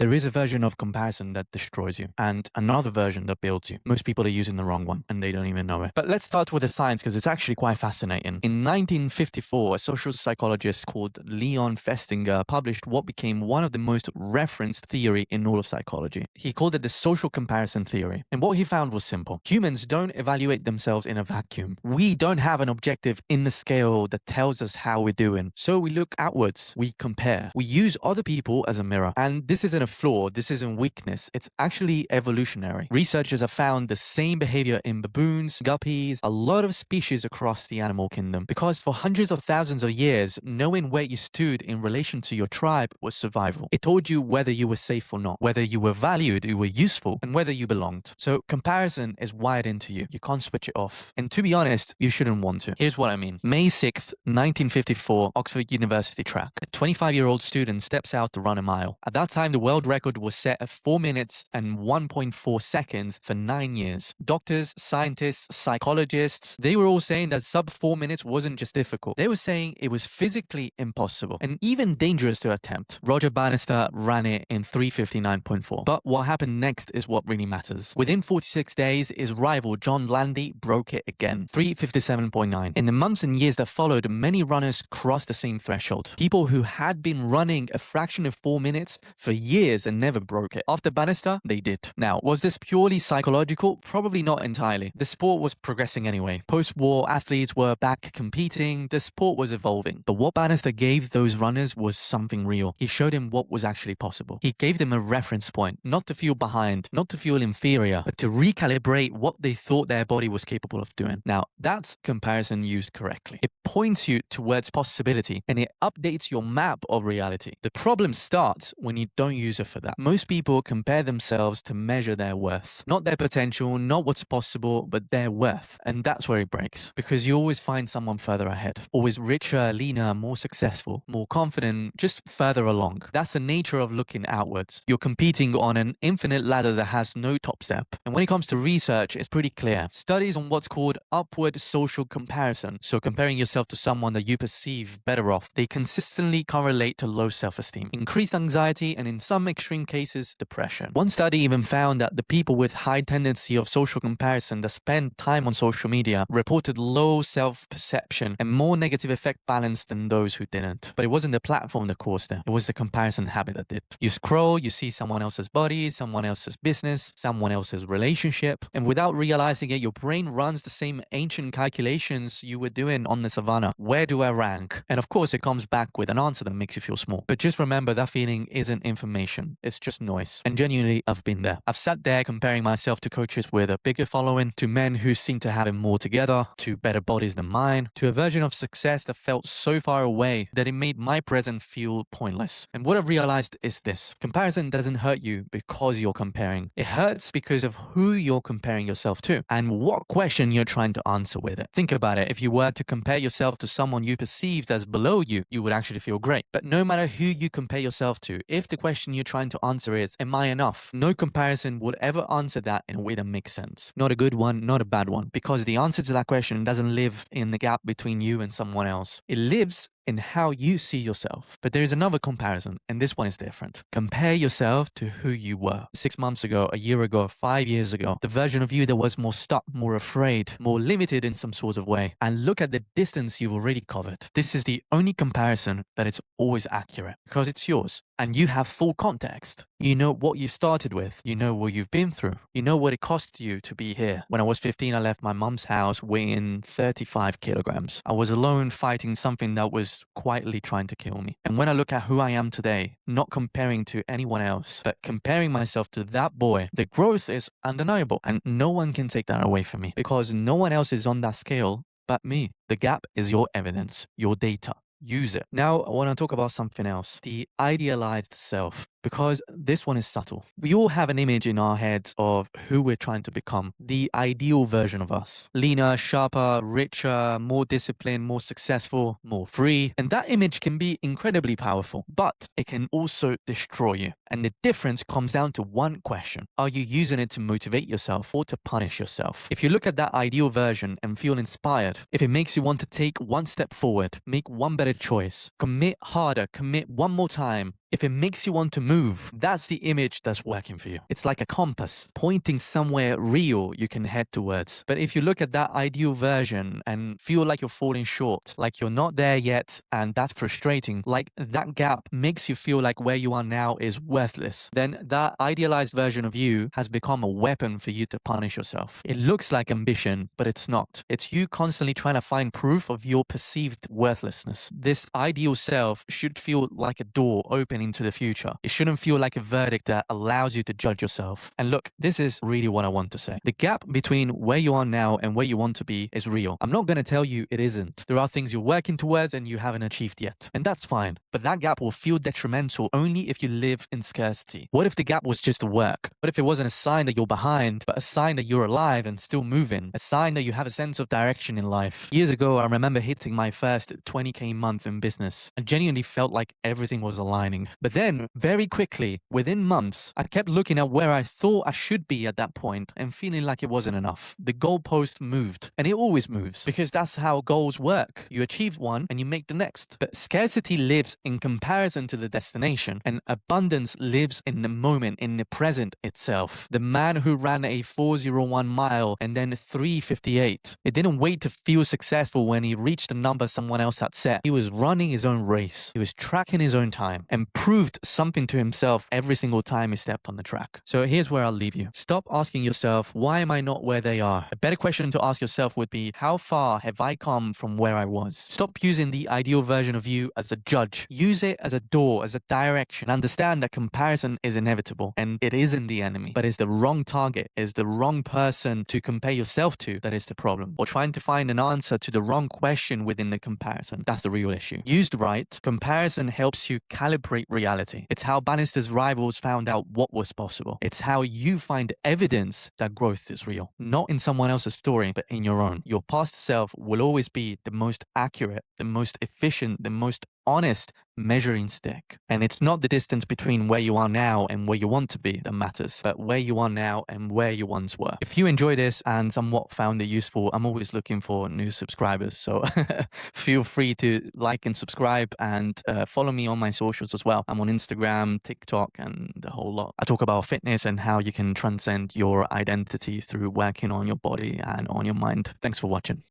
There is a version of comparison that destroys you and another version that builds you. Most people are using the wrong one and they don't even know it. But let's start with the science because it's actually quite fascinating. In 1954, a social psychologist called Leon Festinger published what became one of the most referenced theory in all of psychology. He called it the social comparison theory. And what he found was simple. Humans don't evaluate themselves in a vacuum. We don't have an objective in the scale that tells us how we're doing. So we look outwards, we compare. We use other people as a mirror. And this isn't a flaw, this isn't weakness. It's actually evolutionary. Researchers have found the same behavior in baboons, guppies, a lot of species across the animal kingdom. Because for hundreds of thousands of years, knowing where you stood in relation to your tribe was survival. It told you whether you were safe or not, whether you were valued, you were useful, and whether you belonged. So comparison is wired into you. You can't switch it off. And to be honest, you shouldn't want to. Here's what I mean. May 6th, 1954, Oxford University track. A 25-year-old student steps out to run a mile. At that time, the world record was set at 4 minutes and 1.4 seconds for 9 years. Doctors, scientists, psychologists, they were all saying that sub 4 minutes wasn't just difficult. They were saying it was physically impossible and even dangerous to attempt. Roger Bannister ran it in 3:59.4. But what happened next is what really matters. Within 46 days, his rival John Landy broke it again, 3:57.9. In the months and years that followed, many runners crossed the same threshold. People who had been running a fraction of 4 minutes for years and never broke it. After Bannister, they did. Now, was this purely psychological? Probably not entirely. The sport was progressing anyway. Post-war, athletes were back competing. The sport was evolving. But what Bannister gave those runners was something real. He showed them what was actually possible. He gave them a reference point, not to feel behind, not to feel inferior, but to recalibrate what they thought their body was capable of doing. Now, that's comparison used correctly. It points you towards possibility and it updates your map of reality. The problem starts when you don't use it for that. Most people compare themselves to measure their worth, not their potential, not what's possible, but their worth. And that's where it breaks because you always find someone further ahead, always richer, leaner, more successful, more confident, just further along. That's the nature of looking outwards. You're competing on an infinite ladder that has no top step. And when it comes to research, it's pretty clear. Studies on what's called upward social comparison, so comparing yourself to someone that you perceive better off, they consistently correlate to low self-esteem, increased anxiety, and in some extreme cases, depression. One study even found that the people with high tendency of social comparison that spend time on social media reported low self-perception and more negative effect balance than those who didn't. But it wasn't the platform that caused it. It was the comparison habit that did. You scroll, you see someone else's body, someone else's business, someone else's relationship, and without realizing it, your brain runs the same ancient calculations you were doing on the savannah. Where do I rank? And of course, it comes back with an answer that makes you feel small. But just remember that feeling isn't information. It's just noise. And genuinely, I've been there. I've sat there comparing myself to coaches with a bigger following, to men who seem to have it more together, to better bodies than mine, to a version of success that felt so far away that it made my present feel pointless. And what I've realized is this. Comparison doesn't hurt you because you're comparing. It hurts because of who you're comparing yourself to and what question you're trying to answer with it. Think about it. If you were to compare yourself to someone you perceived as below you, you would actually feel great. But no matter who you compare yourself to, if the question you're trying to answer is, am I enough? No comparison would ever answer that in a way that makes sense. Not a good one, not a bad one, because the answer to that question doesn't live in the gap between you and someone else. It lives in how you see yourself. But there is another comparison, and this one is different. Compare yourself to who you were 6 months ago, a year ago, 5 years ago, the version of you that was more stuck, more afraid, more limited in some sort of way, and look at the distance you've already covered. This is the only comparison that it's always accurate because it's yours and you have full context. You know what you started with. You know what you've been through. You know what it cost you to be here. When I was 15, I left my mum's house weighing 35 kilograms. I was alone fighting something that was quietly trying to kill me. And when I look at who I am today, not comparing to anyone else, but comparing myself to that boy, the growth is undeniable. And no one can take that away from me because no one else is on that scale but me. The gap is your evidence, your data. Use it. Now, I want to talk about something else, the idealized self, because this one is subtle. We all have an image in our heads of who we're trying to become, the ideal version of us. Leaner, sharper, richer, more disciplined, more successful, more free. And that image can be incredibly powerful, but it can also destroy you. And the difference comes down to one question. Are you using it to motivate yourself or to punish yourself? If you look at that ideal version and feel inspired, if it makes you want to take one step forward, make one better choice, commit harder, commit one more time, If it makes you want to move, that's the image that's working for you. It's like a compass pointing somewhere real you can head towards. But if you look at that ideal version and feel like you're falling short, like you're not there yet, and that's frustrating, like that gap makes you feel like where you are now is worthless, then that idealized version of you has become a weapon for you to punish yourself. It looks like ambition, but it's not. It's you constantly trying to find proof of your perceived worthlessness. This ideal self should feel like a door open into the future. It shouldn't feel like a verdict that allows you to judge yourself. And look, this is really what I want to say. The gap between where you are now and where you want to be is real. I'm not going to tell you it isn't. There are things you're working towards and you haven't achieved yet. And that's fine. But that gap will feel detrimental only if you live in scarcity. What if the gap was just work? What if it wasn't a sign that you're behind, but a sign that you're alive and still moving? A sign that you have a sense of direction in life. Years ago, I remember hitting my first 20K month in business. I genuinely felt like everything was aligning. But then, very quickly, within months, I kept looking at where I thought I should be at that point and feeling like it wasn't enough. The goalpost moved, and it always moves because that's how goals work. You achieve one and you make the next. But scarcity lives in comparison to the destination, and abundance lives in the moment, in the present itself. The man who ran a 4:01 mile and then 3:58, it didn't wait to feel successful when he reached the number someone else had set. He was running his own race. He was tracking his own time and proved something to himself every single time he stepped on the track. So here's where I'll leave you. Stop asking yourself, why am I not where they are? A better question to ask yourself would be, how far have I come from where I was? Stop using the ideal version of you as a judge. Use it as a door, as a direction. Understand that comparison is inevitable and it isn't the enemy, but it's the wrong target, is the wrong person to compare yourself to that is the problem. Or trying to find an answer to the wrong question within the comparison. That's the real issue. Used right, comparison helps you calibrate reality. It's how Bannister's rivals found out what was possible. It's how you find evidence that growth is real. Not in someone else's story, but in your own. Your past self will always be the most accurate, the most efficient, the most honest measuring stick. And it's not the distance between where you are now and where you want to be that matters, but where you are now and where you once were. If you enjoy this and somewhat found it useful, I'm always looking for new subscribers. So feel free to like and subscribe and follow me on my socials as well. I'm on Instagram, TikTok, and the whole lot. I talk about fitness and how you can transcend your identity through working on your body and on your mind. Thanks for watching.